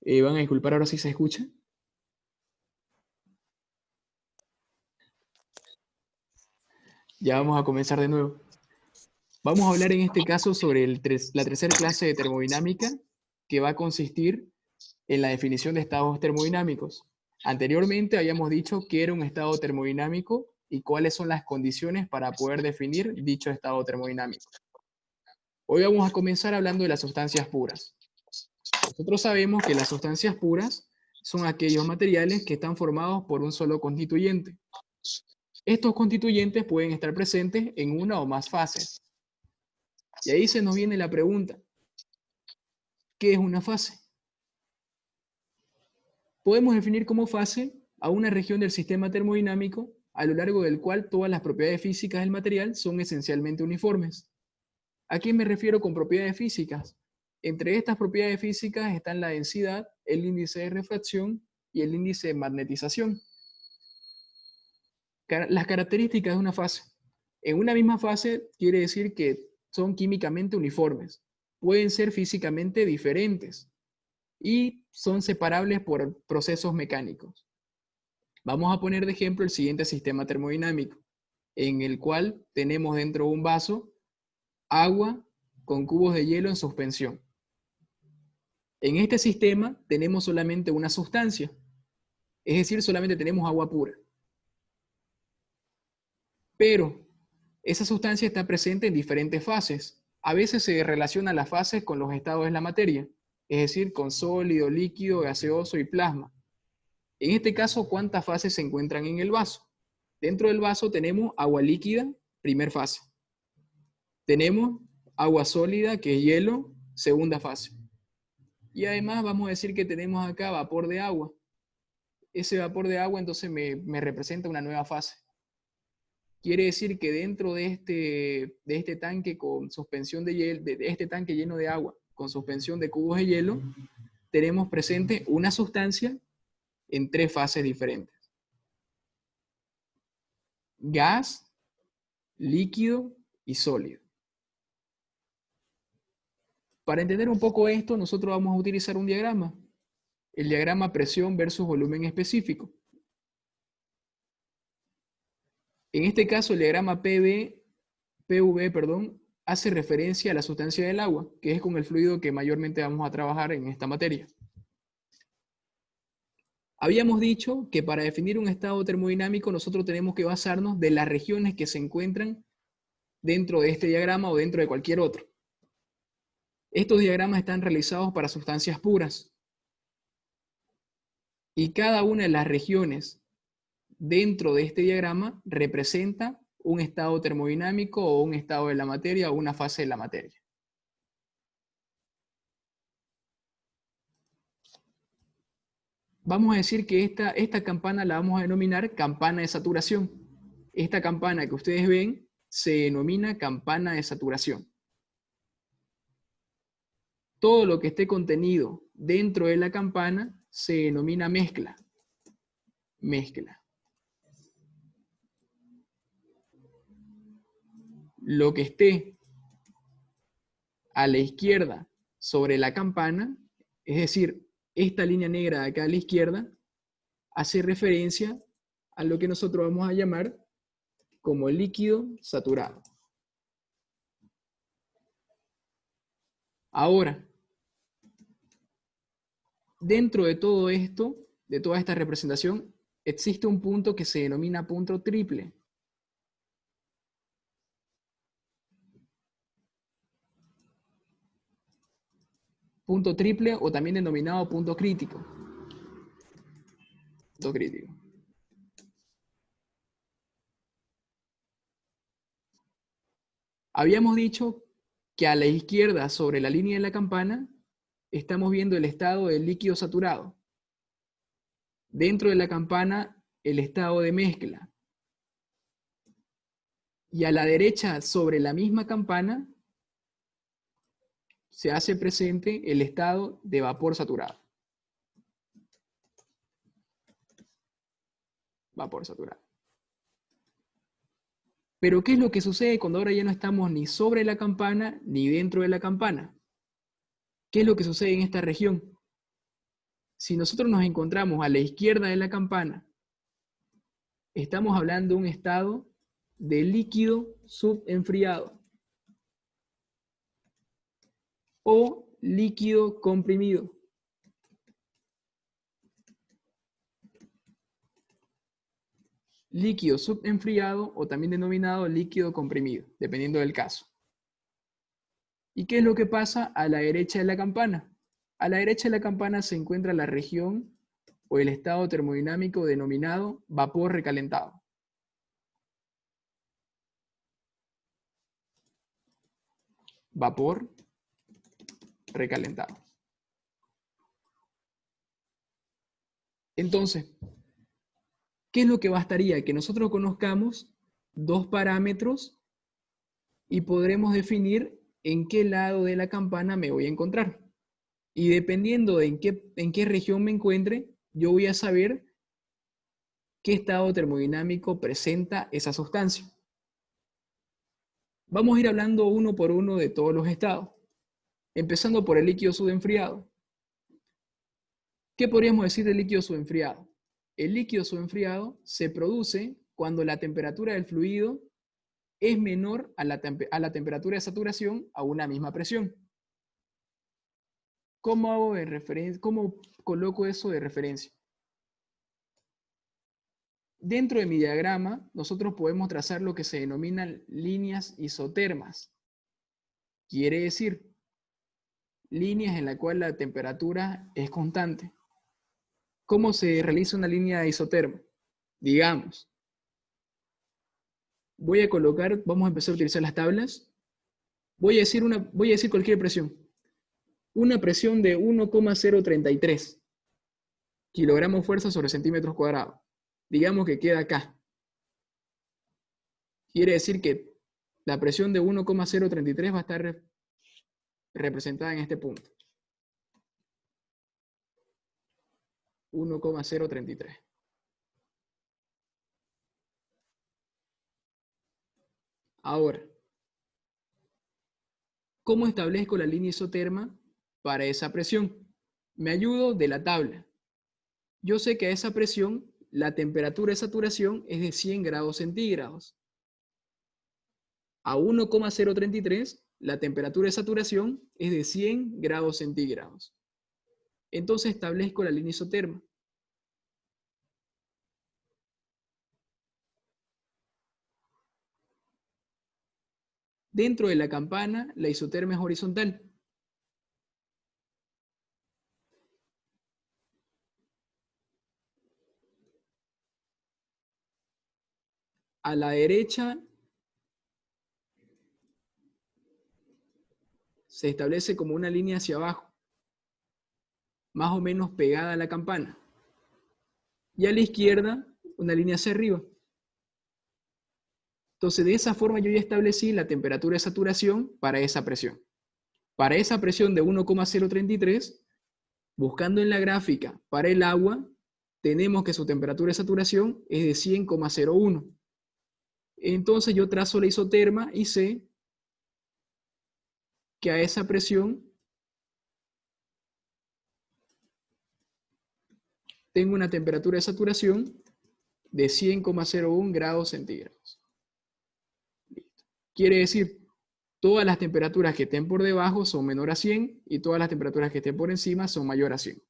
Van a disculpar, ahora sí se escucha. Ya vamos a comenzar de nuevo. Vamos a hablar en este caso sobre la tercera clase de termodinámica, que va a consistir en la definición de estados termodinámicos. Anteriormente habíamos dicho qué era un estado termodinámico y cuáles son las condiciones para poder definir dicho estado termodinámico. Hoy vamos a comenzar hablando de las sustancias puras. Nosotros sabemos que las sustancias puras son aquellos materiales que están formados por un solo constituyente. Estos constituyentes pueden estar presentes en una o más fases. Y ahí se nos viene la pregunta, ¿qué es una fase? Podemos definir como fase a una región del sistema termodinámico a lo largo del cual todas las propiedades físicas del material son esencialmente uniformes. ¿A qué me refiero con propiedades físicas? Entre estas propiedades físicas están la densidad, el índice de refracción y el índice de magnetización. Las características de una fase. En una misma fase quiere decir que son químicamente uniformes, pueden ser físicamente diferentes y son separables por procesos mecánicos. Vamos a poner de ejemplo el siguiente sistema termodinámico, en el cual tenemos dentro de un vaso agua con cubos de hielo en suspensión. En este sistema tenemos solamente una sustancia, es decir, solamente tenemos agua pura. Pero esa sustancia está presente en diferentes fases. A veces se relacionan las fases con los estados de la materia, es decir, con sólido, líquido, gaseoso y plasma. En este caso, ¿cuántas fases se encuentran en el vaso? Dentro del vaso tenemos agua líquida, primer fase. Tenemos agua sólida, que es hielo, segunda fase. Y además vamos a decir que tenemos acá vapor de agua. Ese vapor de agua entonces me representa una nueva fase. Quiere decir que dentro de este tanque con suspensión de hielo, de este tanque lleno de agua con suspensión de cubos de hielo, tenemos presente una sustancia en tres fases diferentes. Gas, líquido y sólido. Para entender un poco esto, nosotros vamos a utilizar un diagrama. El diagrama presión versus volumen específico. En este caso, el diagrama PV, hace referencia a la sustancia del agua, que es con el fluido que mayormente vamos a trabajar en esta materia. Habíamos dicho que para definir un estado termodinámico nosotros tenemos que basarnos de las regiones que se encuentran dentro de este diagrama o dentro de cualquier otro. Estos diagramas están realizados para sustancias puras. Y cada una de las regiones dentro de este diagrama representa un estado termodinámico o un estado de la materia o una fase de la materia. Vamos a decir que esta campana la vamos a denominar campana de saturación. Esta campana que ustedes ven se denomina campana de saturación. Todo lo que esté contenido dentro de la campana se denomina mezcla. Mezcla. Lo que esté a la izquierda sobre la campana, es decir, esta línea negra de acá a la izquierda, hace referencia a lo que nosotros vamos a llamar como líquido saturado. Ahora, dentro de todo esto, de toda esta representación, existe un punto que se denomina punto triple. Punto triple o también denominado punto crítico. Punto crítico. Habíamos dicho que a la izquierda, sobre la línea de la campana, estamos viendo el estado del líquido saturado. Dentro de la campana, el estado de mezcla. Y a la derecha, sobre la misma campana, se hace presente el estado de vapor saturado. Vapor saturado. Pero ¿qué es lo que sucede cuando ahora ya no estamos ni sobre la campana ni dentro de la campana? ¿Qué es lo que sucede en esta región? Si nosotros nos encontramos a la izquierda de la campana, estamos hablando de un estado de líquido subenfriado o líquido comprimido. Líquido subenfriado o también denominado líquido comprimido, dependiendo del caso. ¿Y qué es lo que pasa a la derecha de la campana? A la derecha de la campana se encuentra la región o el estado termodinámico denominado vapor recalentado. Vapor recalentado. Entonces, ¿qué es lo que bastaría? Que nosotros conozcamos dos parámetros y podremos definir en qué lado de la campana me voy a encontrar. Y dependiendo de en qué región me encuentre, yo voy a saber qué estado termodinámico presenta esa sustancia. Vamos a ir hablando uno por uno de todos los estados, empezando por el líquido subenfriado. ¿Qué podríamos decir del líquido subenfriado? El líquido subenfriado se produce cuando la temperatura del fluido es menor a la temperatura de saturación a una misma presión. ¿Cómo coloco eso de referencia? Dentro de mi diagrama, nosotros podemos trazar lo que se denominan líneas isotermas. Quiere decir, líneas en las cuales la temperatura es constante. ¿Cómo se realiza una línea isoterma? Digamos, vamos a empezar a utilizar las tablas. Voy a decir cualquier presión. Una presión de 1,033 kilogramos fuerza sobre centímetros cuadrados. Digamos que queda acá. Quiere decir que la presión de 1,033 va a estar representada en este punto. 1,033. Ahora, ¿cómo establezco la línea isoterma para esa presión? Me ayudo de la tabla. Yo sé que a esa presión la temperatura de saturación es de 100 grados centígrados. A 1,033 la temperatura de saturación es de 100 grados centígrados. Entonces establezco la línea isoterma. Dentro de la campana, la isoterma es horizontal. A la derecha se establece como una línea hacia abajo, más o menos pegada a la campana. Y a la izquierda, una línea hacia arriba. Entonces, de esa forma yo ya establecí la temperatura de saturación para esa presión. Para esa presión de 1,033, buscando en la gráfica para el agua, tenemos que su temperatura de saturación es de 100,01. Entonces yo trazo la isoterma y sé que a esa presión tengo una temperatura de saturación de 100,01 grados centígrados. Listo. Quiere decir, todas las temperaturas que estén por debajo son menor a 100 y todas las temperaturas que estén por encima son mayor a 100.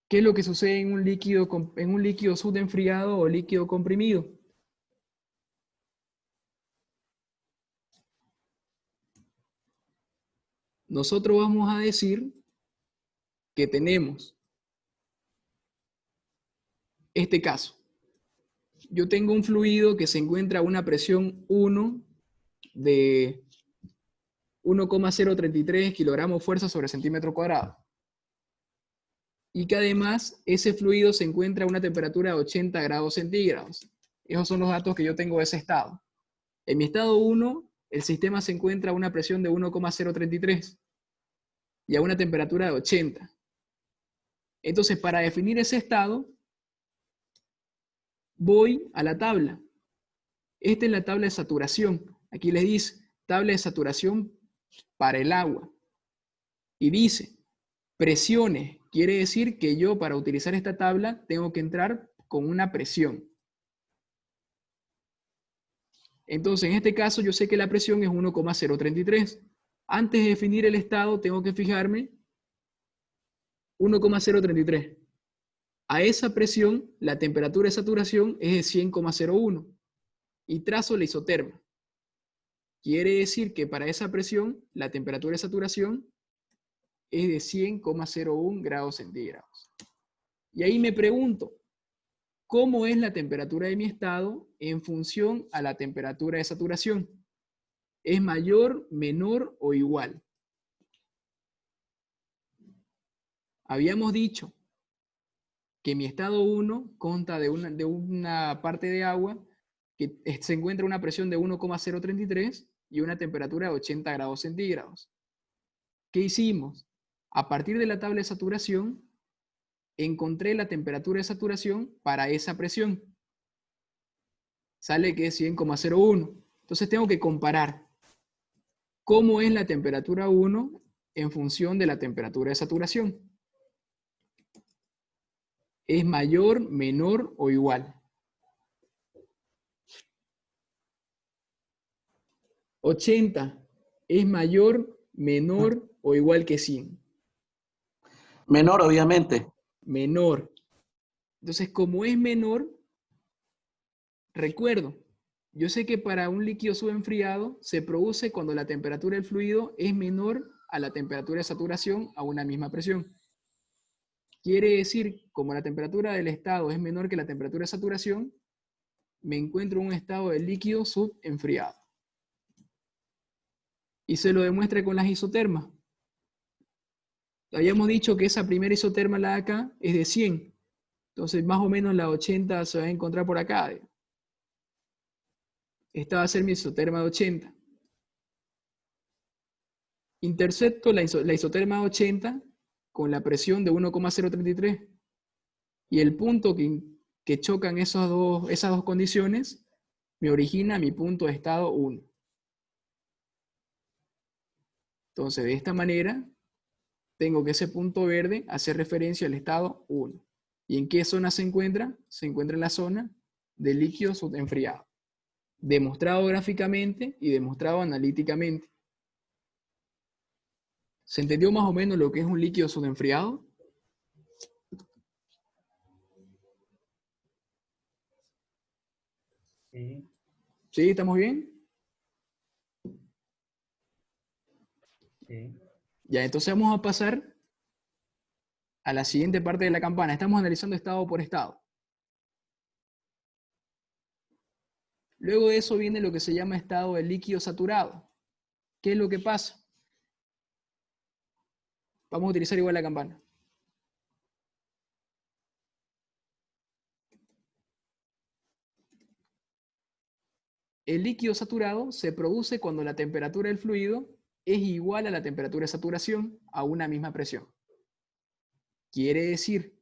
¿Qué es lo que sucede en un líquido subenfriado o líquido comprimido? Nosotros vamos a decir que tenemos este caso. Yo tengo un fluido que se encuentra a una presión 1 de 1,033 kilogramos fuerza sobre centímetro cuadrado. Y que además ese fluido se encuentra a una temperatura de 80 grados centígrados. Esos son los datos que yo tengo de ese estado. En mi estado 1, el sistema se encuentra a una presión de 1,033 y a una temperatura de 80. Entonces, para definir ese estado, voy a la tabla. Esta es la tabla de saturación. Aquí les dice, tabla de saturación para el agua. Y dice, Presiones. Quiere decir que yo para utilizar esta tabla tengo que entrar con una presión. Entonces, en este caso yo sé que la presión es 1,033. Antes de definir el estado tengo que fijarme 1,033. A esa presión la temperatura de saturación es de 100,01 y trazo la isoterma. Quiere decir que para esa presión la temperatura de saturación es de 100,01 grados centígrados. Y ahí me pregunto, ¿cómo es la temperatura de mi estado en función a la temperatura de saturación? ¿Es mayor, menor o igual? Habíamos dicho que mi estado 1 consta de una parte de agua que se encuentra a una presión de 1,033 y una temperatura de 80 grados centígrados. ¿Qué hicimos? A partir de la tabla de saturación, encontré la temperatura de saturación para esa presión. Sale que es 100,01. Entonces tengo que comparar cómo es la temperatura 1 en función de la temperatura de saturación. ¿Es mayor, menor o igual? 80. ¿Es mayor, menor o igual que 100? Menor, obviamente. Menor. Entonces, como es menor, recuerdo, yo sé que para un líquido subenfriado se produce cuando la temperatura del fluido es menor a la temperatura de saturación a una misma presión. Quiere decir, como la temperatura del estado es menor que la temperatura de saturación, me encuentro en un estado de líquido subenfriado. Y se lo demuestra con las isotermas. Habíamos dicho que esa primera isoterma, la de acá, es de 100. Entonces, más o menos la 80 se va a encontrar por acá. Esta va a ser mi isoterma de 80. Intercepto la isoterma de 80 con la presión de 1,033. Y el punto que chocan esas dos condiciones me origina mi punto de estado 1. Entonces, de esta manera, tengo que ese punto verde hace referencia al estado 1. ¿Y en qué zona se encuentra? Se encuentra en la zona de líquido subenfriado. Demostrado gráficamente y demostrado analíticamente. ¿Se entendió más o menos lo que es un líquido subenfriado? Sí. ¿Sí? ¿Estamos bien? Sí. Ya, entonces vamos a pasar a la siguiente parte de la campana. Estamos analizando estado por estado. Luego de eso viene lo que se llama estado de líquido saturado. ¿Qué es lo que pasa? Vamos a utilizar igual la campana. El líquido saturado se produce cuando la temperatura del fluido es igual a la temperatura de saturación a una misma presión. Quiere decir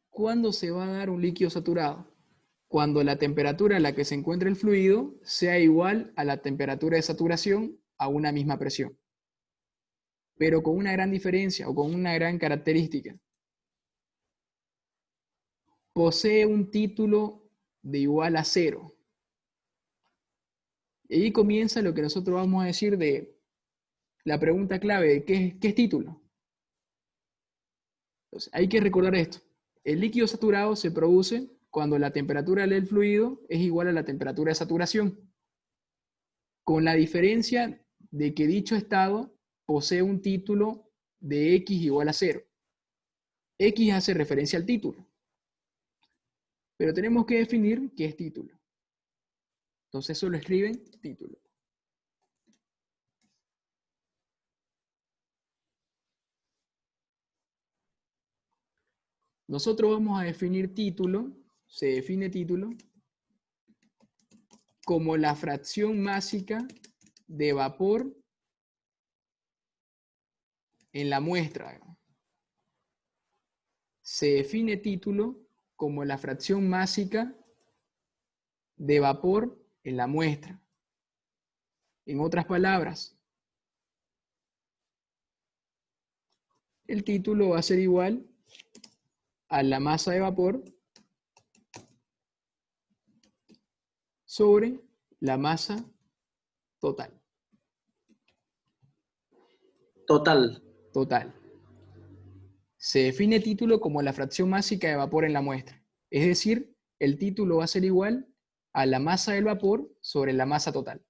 ¿cuándo se va a dar un líquido saturado? Cuando la temperatura a la que se encuentra el fluido sea igual a la temperatura de saturación a una misma presión. Pero con una gran diferencia o con una gran característica. Posee un título de igual a 0. Y ahí comienza lo que nosotros vamos a decir de la pregunta clave de ¿qué es título? Entonces, hay que recordar esto. El líquido saturado se produce cuando la temperatura del fluido es igual a la temperatura de saturación, con la diferencia de que dicho estado posee un título de X igual a 0. X hace referencia al título, pero tenemos que definir qué es título. Entonces eso lo escriben título. Nosotros vamos a definir título, se define título como la fracción másica de vapor en la muestra. Se define título como la fracción másica de vapor en la muestra. En otras palabras, el título va a ser igual a la masa de vapor sobre la masa total. Total. Se define título como la fracción másica de vapor en la muestra. Es decir, el título va a ser igual a la masa del vapor sobre la masa total.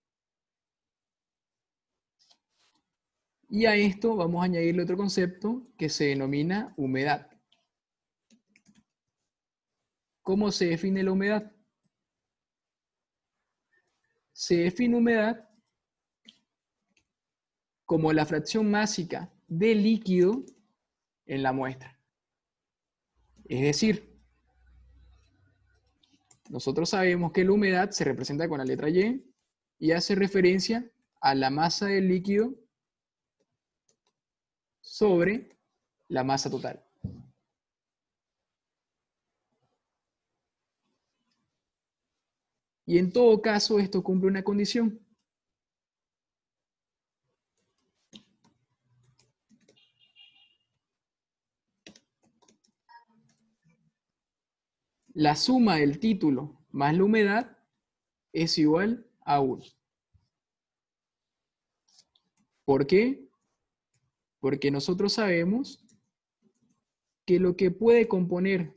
Y a esto vamos a añadirle otro concepto que se denomina humedad. ¿Cómo se define la humedad? Se define humedad como la fracción másica de líquido en la muestra. Es decir, nosotros sabemos que la humedad se representa con la letra y hace referencia a la masa del líquido sobre la masa total. Y en todo caso esto cumple una condición. La suma del título más la humedad es igual a 1. ¿Por qué? Porque nosotros sabemos que lo que puede componer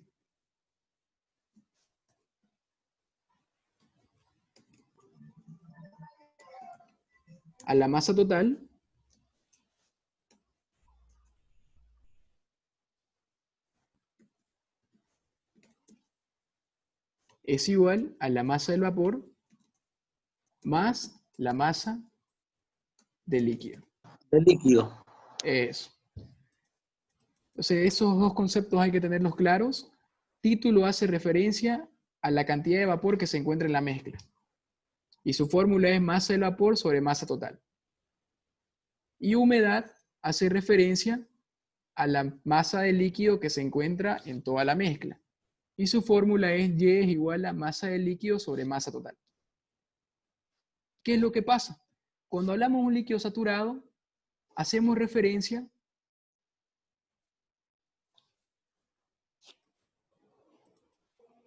a la masa total es igual a la masa del vapor más la masa del líquido. Del líquido. Eso. Entonces, esos dos conceptos hay que tenerlos claros. Título hace referencia a la cantidad de vapor que se encuentra en la mezcla. Y su fórmula es masa del vapor sobre masa total. Y humedad hace referencia a la masa del líquido que se encuentra en toda la mezcla. Y su fórmula es Y es igual a masa del líquido sobre masa total. ¿Qué es lo que pasa? Cuando hablamos de un líquido saturado, hacemos referencia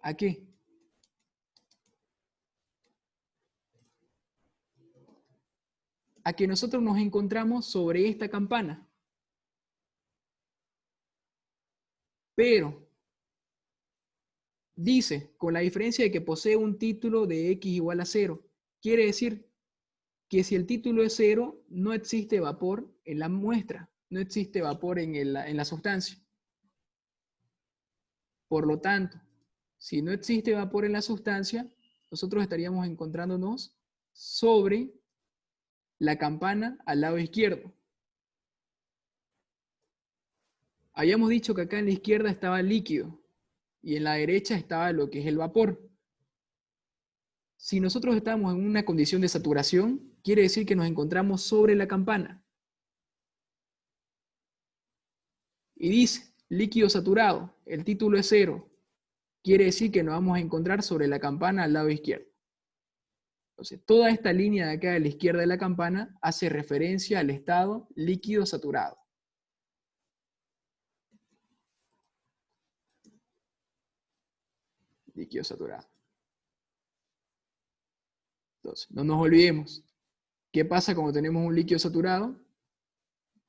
¿a qué? A que nosotros nos encontramos sobre esta campana. Pero dice, con la diferencia de que posee un título de X igual a 0. Quiere decir que si el título es 0, no existe vapor en la muestra, no existe vapor en la sustancia. Por lo tanto, si no existe vapor en la sustancia, nosotros estaríamos encontrándonos sobre la campana al lado izquierdo. Habíamos dicho que acá en la izquierda estaba el líquido y en la derecha estaba lo que es el vapor. Si nosotros estamos en una condición de saturación, quiere decir que nos encontramos sobre la campana. Y dice, líquido saturado, el título es 0. Quiere decir que nos vamos a encontrar sobre la campana al lado izquierdo. Entonces, toda esta línea de acá a la izquierda de la campana hace referencia al estado líquido saturado. Líquido saturado. Entonces, no nos olvidemos. ¿Qué pasa cuando tenemos un líquido saturado?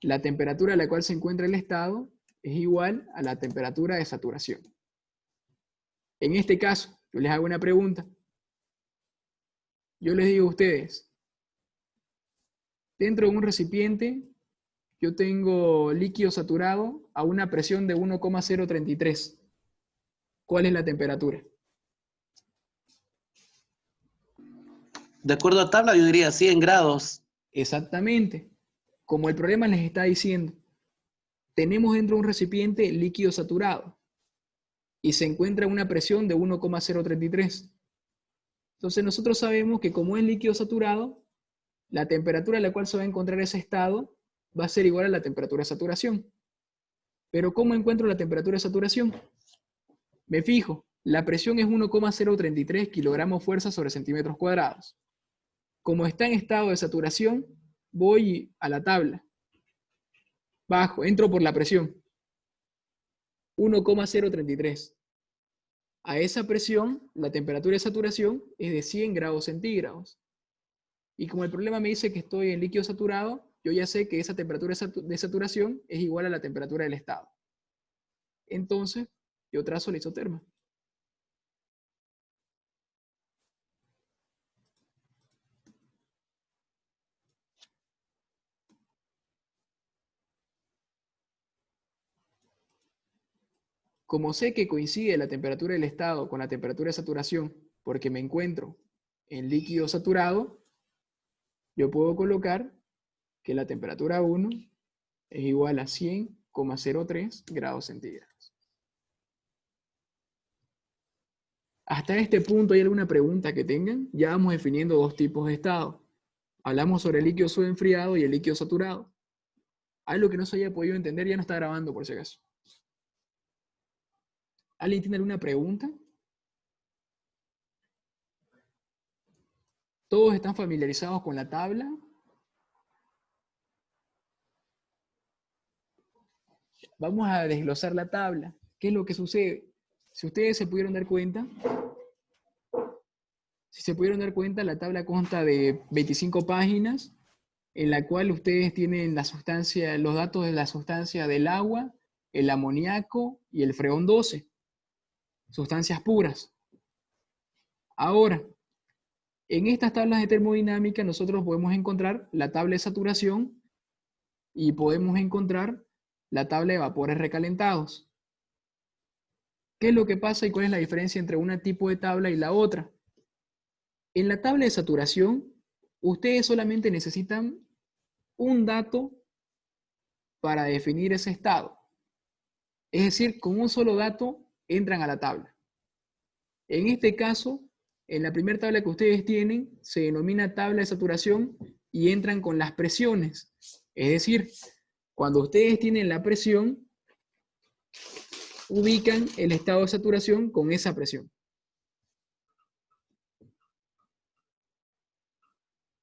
La temperatura a la cual se encuentra el estado es igual a la temperatura de saturación. En este caso, yo les hago una pregunta. Yo les digo a ustedes, dentro de un recipiente, yo tengo líquido saturado a una presión de 1,033. ¿Cuál es la temperatura? De acuerdo a tabla, yo diría 100 grados. Exactamente. Como el problema les está diciendo, tenemos dentro de un recipiente líquido saturado y se encuentra a una presión de 1,033. Entonces nosotros sabemos que como es líquido saturado, la temperatura a la cual se va a encontrar ese estado va a ser igual a la temperatura de saturación. Pero ¿cómo encuentro la temperatura de saturación? Me fijo, la presión es 1,033 kilogramos fuerza sobre centímetros cuadrados. Como está en estado de saturación, voy a la tabla. Bajo, entro por la presión. 1,033. A esa presión, la temperatura de saturación es de 100 grados centígrados. Y como el problema me dice que estoy en líquido saturado, yo ya sé que esa temperatura de saturación es igual a la temperatura del estado. Entonces, yo trazo la isoterma. Como sé que coincide la temperatura del estado con la temperatura de saturación, porque me encuentro en líquido saturado, yo puedo colocar que la temperatura 1 es igual a 100,03 grados centígrados. Hasta este punto, ¿hay alguna pregunta que tengan? Ya vamos definiendo dos tipos de estado. Hablamos sobre el líquido subenfriado y el líquido saturado. Algo que no se haya podido entender ya no está grabando, por si acaso. ¿Alguien tiene alguna pregunta? ¿Todos están familiarizados con la tabla? Vamos a desglosar la tabla. ¿Qué es lo que sucede? Si ustedes se pudieron dar cuenta, la tabla consta de 25 páginas, en la cual ustedes tienen la sustancia, los datos de la sustancia del agua, el amoníaco y el freón 12, sustancias puras. Ahora, en estas tablas de termodinámica nosotros podemos encontrar la tabla de saturación y podemos encontrar la tabla de vapores recalentados. ¿Qué es lo que pasa y cuál es la diferencia entre un tipo de tabla y la otra? En la tabla de saturación, ustedes solamente necesitan un dato para definir ese estado. Es decir, con un solo dato entran a la tabla. En este caso, en la primera tabla que ustedes tienen, se denomina tabla de saturación y entran con las presiones. Es decir, cuando ustedes tienen la presión, ubican el estado de saturación con esa presión.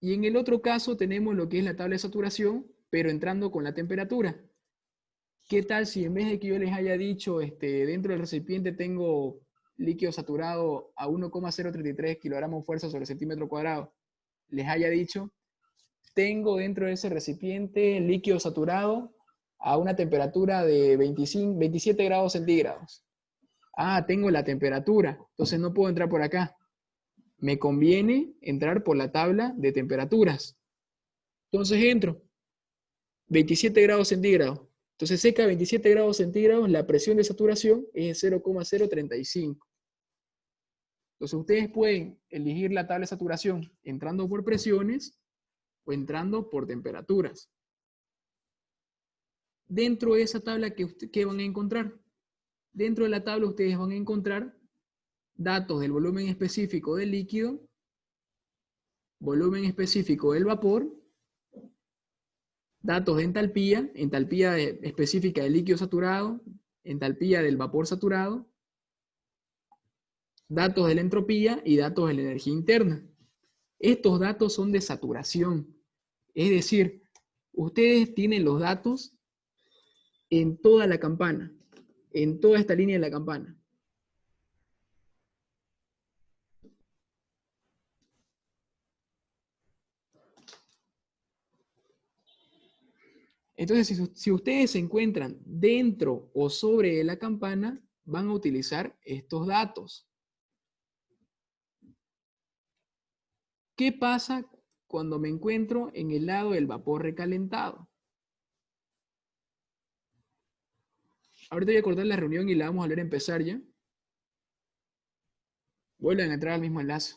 Y en el otro caso tenemos lo que es la tabla de saturación, pero entrando con la temperatura. ¿Qué tal si en vez de que yo les haya dicho, dentro del recipiente tengo líquido saturado a 1,033 kilogramos fuerza sobre centímetro cuadrado, les haya dicho, tengo dentro de ese recipiente líquido saturado a una temperatura de 27 grados centígrados? Ah, tengo la temperatura, entonces no puedo entrar por acá. Me conviene entrar por la tabla de temperaturas. Entonces entro, 27 grados centígrados. Entonces seca a 27 grados centígrados, la presión de saturación es 0,035. Entonces ustedes pueden elegir la tabla de saturación entrando por presiones o entrando por temperaturas. Dentro de esa tabla, ¿qué van a encontrar? Dentro de la tabla ustedes van a encontrar datos del volumen específico del líquido, volumen específico del vapor, datos de entalpía específica del líquido saturado, entalpía del vapor saturado, datos de la entropía y datos de la energía interna. Estos datos son de saturación. Es decir, ustedes tienen los datos en toda la campana, en toda esta línea de la campana. Entonces, si ustedes se encuentran dentro o sobre la campana, van a utilizar estos datos. ¿Qué pasa cuando me encuentro en el lado del vapor recalentado? Ahorita voy a cortar la reunión y la vamos a volver a empezar ya. Vuelvan a entrar al mismo enlace.